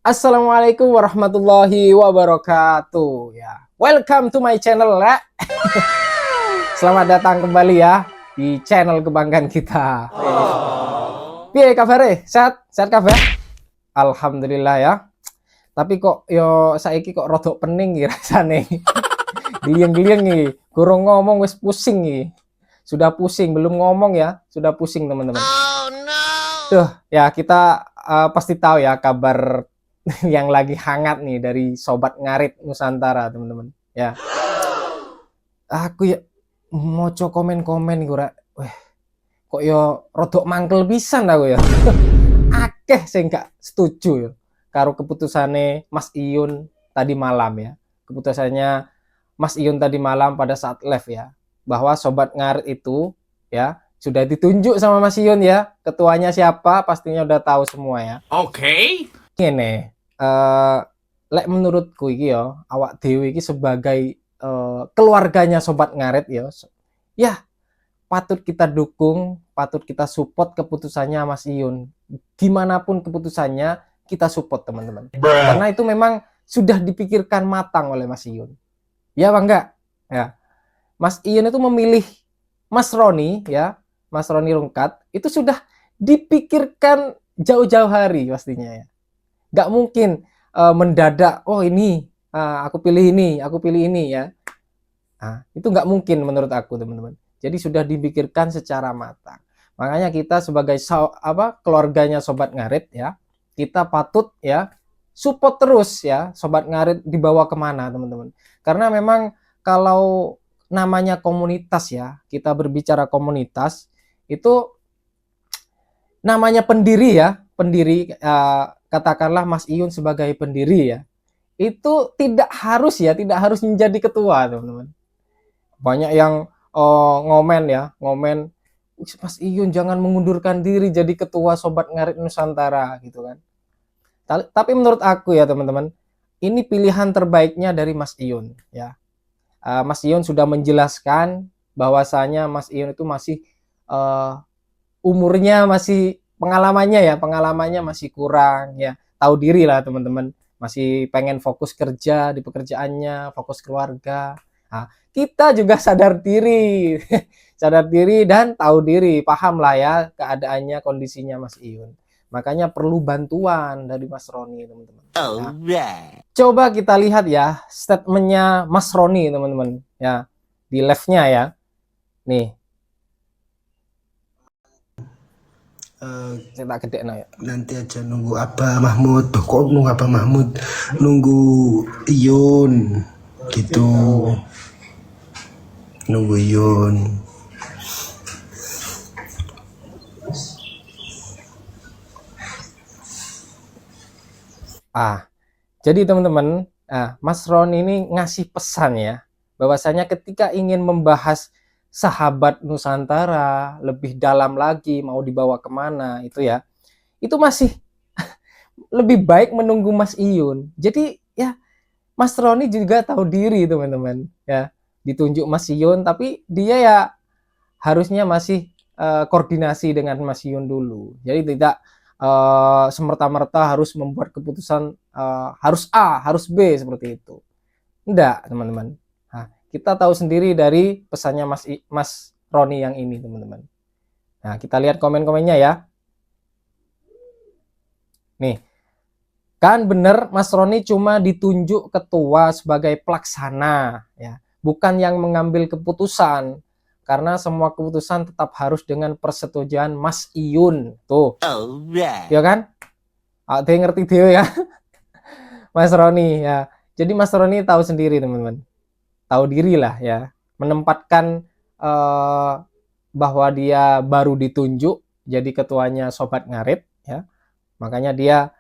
Assalamualaikum warahmatullahi wabarakatuh. Ya, welcome to my channel ya. Selamat datang kembali ya di channel kebanggaan kita. Piye kabare? Sehat? Sehat kabeh? Alhamdulillah ya. Tapi kok yo saiki kok rodok pening iki rasane. Gliyeng-gliyeng iki. Gurung ngomong wis pusing iki. Sudah pusing, belum ngomong ya, sudah pusing teman-teman. Tuh, ya kita pasti tahu ya kabar yang lagi hangat nih dari Sobat Ngarit Nusantara, teman-teman. Ya, aku ya mau komen-komen gue, weh, kok yo rodok mangkel pisan aku ya. Akeh sing gak setuju ya karo keputusannya Mas Iyun tadi malam ya. Keputusannya Mas Iyun tadi malam pada saat live ya, bahwa Sobat Ngarit itu ya sudah ditunjuk sama Mas Iyun ya. Ketuanya siapa pastinya udah tahu semua ya. Oke. Ini lek menurutku iki ya, awak dewi iki sebagai keluarganya Sobat Ngarit ya. Ya, patut kita dukung, patut kita support keputusannya Mas Iyun. Gimana pun keputusannya, kita support teman-teman. Karena itu memang sudah dipikirkan matang oleh Mas Iyun. Ya Bang enggak? Ya. Mas Iyun itu memilih Mas Roni ya, Mas Roni Rungkat itu sudah dipikirkan jauh-jauh hari pastinya ya. Nggak mungkin mendadak, oh ini aku pilih ini ya. Nah, itu nggak mungkin menurut aku teman-teman. Jadi sudah dipikirkan secara matang. Makanya kita sebagai keluarganya Sobat Ngarit ya, kita patut ya support terus ya Sobat Ngarit dibawa kemana teman-teman. Karena memang kalau namanya komunitas ya, kita berbicara komunitas itu namanya pendiri ya, pendiri katakanlah Mas Iyun sebagai pendiri ya, itu tidak harus menjadi ketua teman-teman. Banyak yang ngomen ya, ngomen Mas Iyun jangan mengundurkan diri jadi ketua Sobat Ngarit Nusantara gitu kan. Tapi menurut aku ya teman-teman, ini pilihan terbaiknya dari Mas Iyun ya. Mas Iyun sudah menjelaskan bahwasanya Mas Iyun itu masih umurnya masih pengalamannya masih kurang ya, tahu diri lah teman-teman, masih pengen fokus kerja di pekerjaannya, fokus keluarga. Nah, kita juga sadar diri sadar diri dan tahu diri, paham lah ya keadaannya, kondisinya Mas Iyun, makanya perlu bantuan dari Mas Roni teman-teman. Nah, coba kita lihat ya statementnya Mas Roni teman-teman ya, di live-nya ya nih. Saya tak gede ya. Nanti aja nunggu Abah Mahmud. Tuh, kok nunggu Abah Mahmud? Nunggu Iyun gitu. Nunggu Iyun. Jadi teman-teman, Mas Ron ini ngasih pesan ya, bahwasanya ketika ingin membahas sahabat Nusantara lebih dalam lagi, mau dibawa kemana itu ya, itu masih lebih baik menunggu Mas Iyun. Jadi ya Mas Roni juga tahu diri teman-teman ya, ditunjuk Mas Iyun tapi dia ya harusnya masih koordinasi dengan Mas Iyun dulu. Jadi tidak semerta-merta harus membuat keputusan harus A, harus B seperti itu. Enggak, teman-teman. Nah, kita tahu sendiri dari pesannya Mas Roni yang ini, teman-teman. Nah, kita lihat komen-komennya ya. Nih, kan bener Mas Roni cuma ditunjuk ketua sebagai pelaksana ya, bukan yang mengambil keputusan. Karena semua keputusan tetap harus dengan persetujuan Mas Iyun. Tuh. Ya kan? Ada yang ngerti dia ya. Mas Roni ya. Jadi Mas Roni tahu sendiri teman-teman. Tahu diri lah ya. Menempatkan bahwa dia baru ditunjuk jadi ketuanya Sobat Ngarit ya. Makanya dia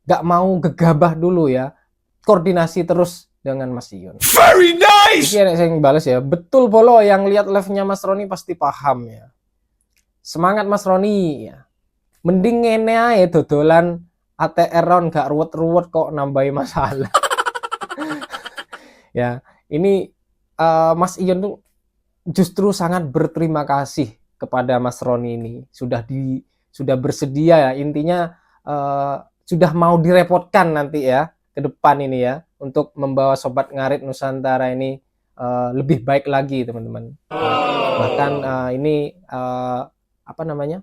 gak mau gegabah dulu ya. Koordinasi terus dengan Mas Iyun. Very nice. Ini ada yang balas ya. Betul Bolo, yang lihat live-nya Mas Roni pasti paham ya. Semangat Mas Roni ya. Mending ngene ae dodolan ATR ron gak ruwet-ruwet kok nambahi masalah. Ya, ini Mas Iyun tuh justru sangat berterima kasih kepada Mas Roni ini sudah bersedia ya, intinya sudah mau direpotkan nanti ya ke depan ini ya untuk membawa Sobat Ngarit Nusantara ini lebih baik lagi teman-teman. Bahkan ini apa namanya,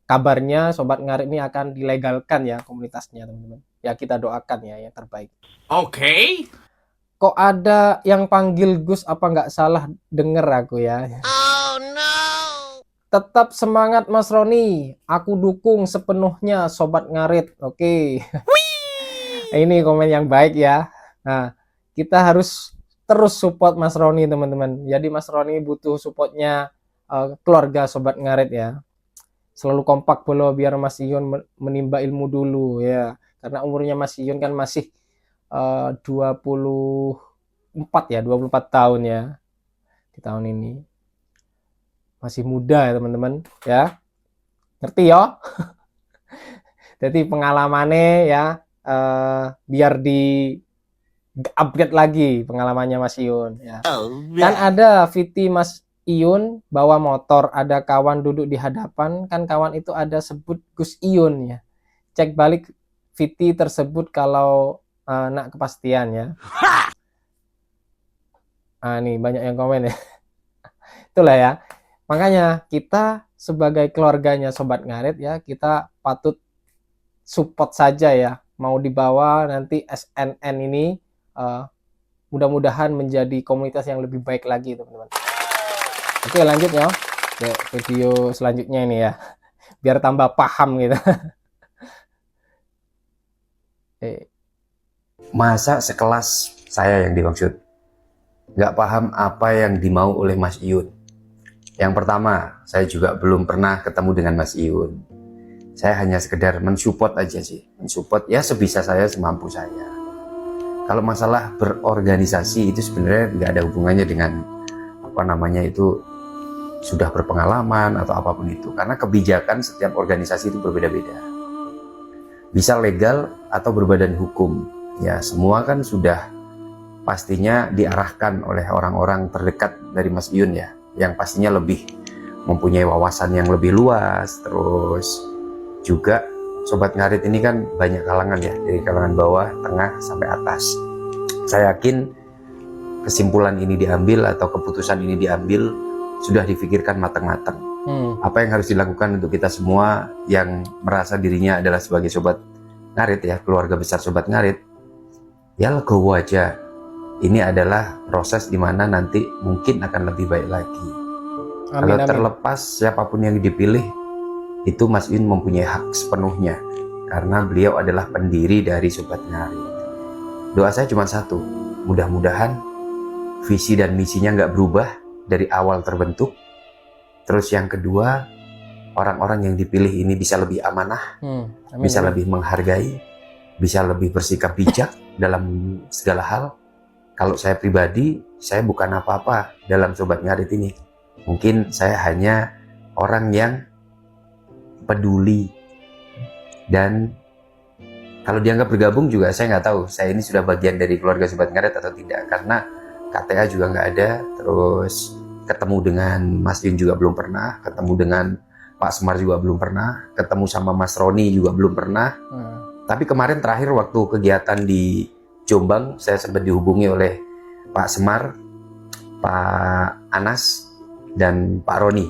kabarnya Sobat Ngarit ini akan dilegalkan ya komunitasnya teman-teman. Ya kita doakan ya yang terbaik. Oke. Kok ada yang panggil Gus, apa nggak salah denger aku ya? Oh no. Tetap semangat Mas Roni, aku dukung sepenuhnya Sobat Ngarit. Oke. Ini komen yang baik ya. Nah, kita harus terus support Mas Roni teman-teman. Jadi Mas Roni butuh supportnya keluarga Sobat Ngarit ya. Selalu kompak pula biar Mas Ion menimba ilmu dulu ya. Karena umurnya Mas Ion kan masih 24 ya, 24 tahun ya di tahun ini. Masih muda ya teman-teman ya. Ngerti ya? Jadi pengalamannya ya biar di upgrade lagi pengalamannya Mas Ion ya. Kan ada VT Mas Ion bawa motor, ada kawan duduk di hadapan, kan kawan itu ada sebut Gus Ion ya. Cek balik VT tersebut kalau nak kepastian ya. Nih banyak yang komen ya. Itulah ya. Makanya kita sebagai keluarganya Sobat Ngarit ya, kita patut support saja ya. Mau dibawa nanti SNN ini mudah-mudahan menjadi komunitas yang lebih baik lagi teman-teman. Oke lanjut ya. Video selanjutnya ini ya. Biar tambah paham gitu. Masa sekelas saya yang dimaksud nggak paham apa yang dimau oleh Mas Iun. Yang pertama, saya juga belum pernah ketemu dengan Mas Iun. Saya hanya sekedar mensupport aja sih, mensupport ya sebisa saya, semampu saya. Kalau masalah berorganisasi itu sebenarnya nggak ada hubungannya dengan apa namanya itu sudah berpengalaman atau apapun itu, karena kebijakan setiap organisasi itu berbeda-beda. Bisa legal atau berbadan hukum, ya semua kan sudah pastinya diarahkan oleh orang-orang terdekat dari Mas Iun ya, yang pastinya lebih mempunyai wawasan yang lebih luas. Terus juga Sobat Ngarit ini kan banyak kalangan ya, dari kalangan bawah, tengah, sampai atas. Saya yakin kesimpulan ini diambil atau keputusan ini diambil sudah difikirkan matang-matang. Apa yang harus dilakukan untuk kita semua yang merasa dirinya adalah sebagai Sobat Ngarit ya, keluarga besar Sobat Ngarit, ya legowo aja. Ini adalah proses dimana nanti mungkin akan lebih baik lagi. Kalau terlepas siapapun yang dipilih, itu Mas Iun mempunyai hak sepenuhnya, karena beliau adalah pendiri dari Sobat Ngarit. Doa saya cuma satu, mudah-mudahan visi dan misinya nggak berubah dari awal terbentuk. Terus yang kedua, orang-orang yang dipilih ini bisa lebih amanah, bisa lebih menghargai, bisa lebih bersikap bijak dalam segala hal. Kalau saya pribadi, saya bukan apa-apa dalam Sobat Ngarit ini. Mungkin saya hanya orang yang peduli. Dan kalau dianggap bergabung juga saya nggak tahu. Saya ini sudah bagian dari keluarga Sobat Ngarit atau tidak. Karena KTA juga nggak ada. Terus ketemu dengan Mas Iun juga belum pernah. Ketemu dengan Pak Semar juga belum pernah. Ketemu sama Mas Roni juga belum pernah. Tapi kemarin terakhir waktu kegiatan di Jombang, saya sempat dihubungi oleh Pak Semar, Pak Anas, dan Pak Roni.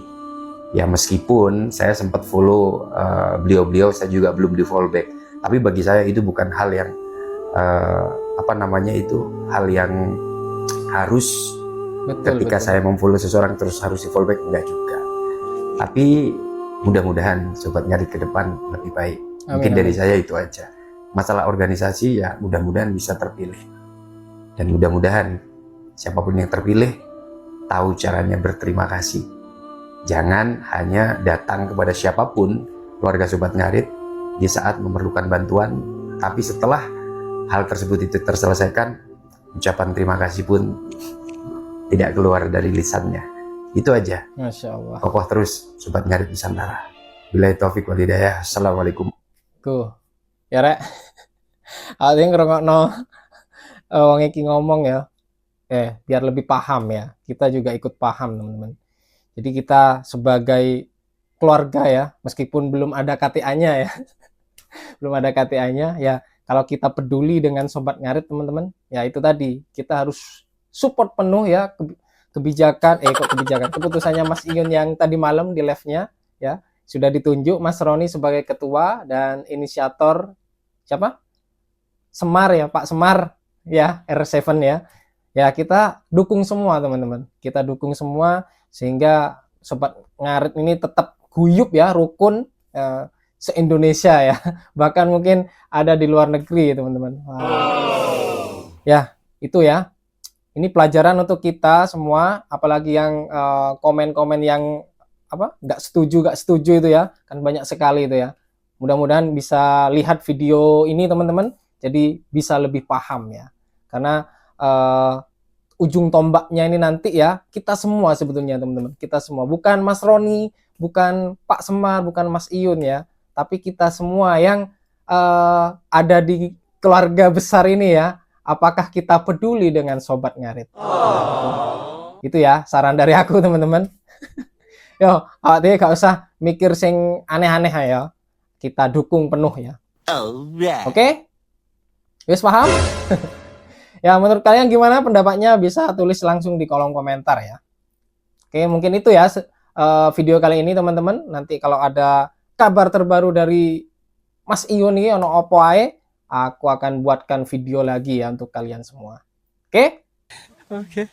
Ya meskipun saya sempat follow beliau-beliau, saya juga belum di follow back. Tapi bagi saya itu bukan hal yang hal yang harus. Ketika saya memfollow seseorang terus harus di follow back, enggak juga. Tapi mudah-mudahan Sobat Ngarit ke depan lebih baik. Mungkin dari saya itu aja. Masalah organisasi ya mudah-mudahan bisa terpilih, dan mudah-mudahan siapapun yang terpilih tahu caranya berterima kasih. Jangan hanya datang kepada siapapun keluarga Sobat Ngarit di saat memerlukan bantuan, tapi setelah hal tersebut itu terselesaikan, ucapan terima kasih pun tidak keluar dari lisannya. Itu aja. Masya Allah. Kokoh terus Sobat Ngarit Nusantara. Billahi taufik wal hidayah. Assalamualaikum. Ya rek, ada yang ngerungokno wong iki ngomong ya, biar lebih paham ya. Kita juga ikut paham teman-teman. Jadi kita sebagai keluarga ya, meskipun belum ada KTA-nya ya, belum ada KTA-nya ya. Kalau kita peduli dengan Sobat Ngarit teman-teman, ya itu tadi kita harus support penuh ya keputusannya Mas Iyun yang tadi malam di live-nya ya. Sudah ditunjuk Mas Roni sebagai ketua dan inisiator siapa? Semar ya, Pak Semar ya, R7 ya. Ya kita dukung semua teman-teman. Kita dukung semua sehingga Sobat Ngarit ini tetap guyup ya, rukun se-Indonesia ya. Bahkan mungkin ada di luar negeri teman-teman. Ya, itu ya. Ini pelajaran untuk kita semua, apalagi yang komen-komen yang nggak setuju itu ya. Kan banyak sekali itu ya. Mudah-mudahan bisa lihat video ini teman-teman, jadi bisa lebih paham ya. Karena ujung tombaknya ini nanti ya, kita semua sebetulnya teman-teman. Kita semua, bukan Mas Roni, bukan Pak Semar, bukan Mas Iyun ya. Tapi kita semua yang ada di keluarga besar ini ya, apakah kita peduli dengan Sobat Ngarit? Itu ya saran dari aku teman-teman. Yo, awake gak usah mikir sing aneh-aneh ya. Kita dukung penuh ya. Oke? Wis paham? Ya, menurut kalian gimana pendapatnya? Bisa tulis langsung di kolom komentar ya. Oke, mungkin itu ya video kali ini teman-teman. Nanti kalau ada kabar terbaru dari Mas Iyun ini ono opo ae, aku akan buatkan video lagi ya untuk kalian semua. Oke? Oke.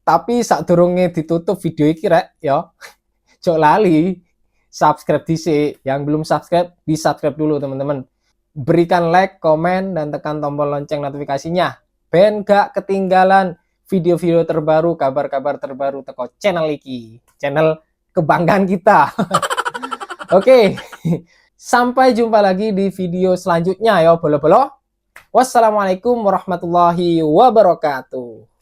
Tapi sadurunge ditutup video iki rek ya. Jok lali subscribe dhisik. Yang belum subscribe, di-subscribe dulu teman-teman. Berikan like, komen dan tekan tombol lonceng notifikasinya. Ben gak ketinggalan video-video terbaru, kabar-kabar terbaru teko channel iki. Channel kebanggaan kita. Oke, sampai jumpa lagi di video selanjutnya ya bolo-bolo. Wassalamualaikum warahmatullahi wabarakatuh.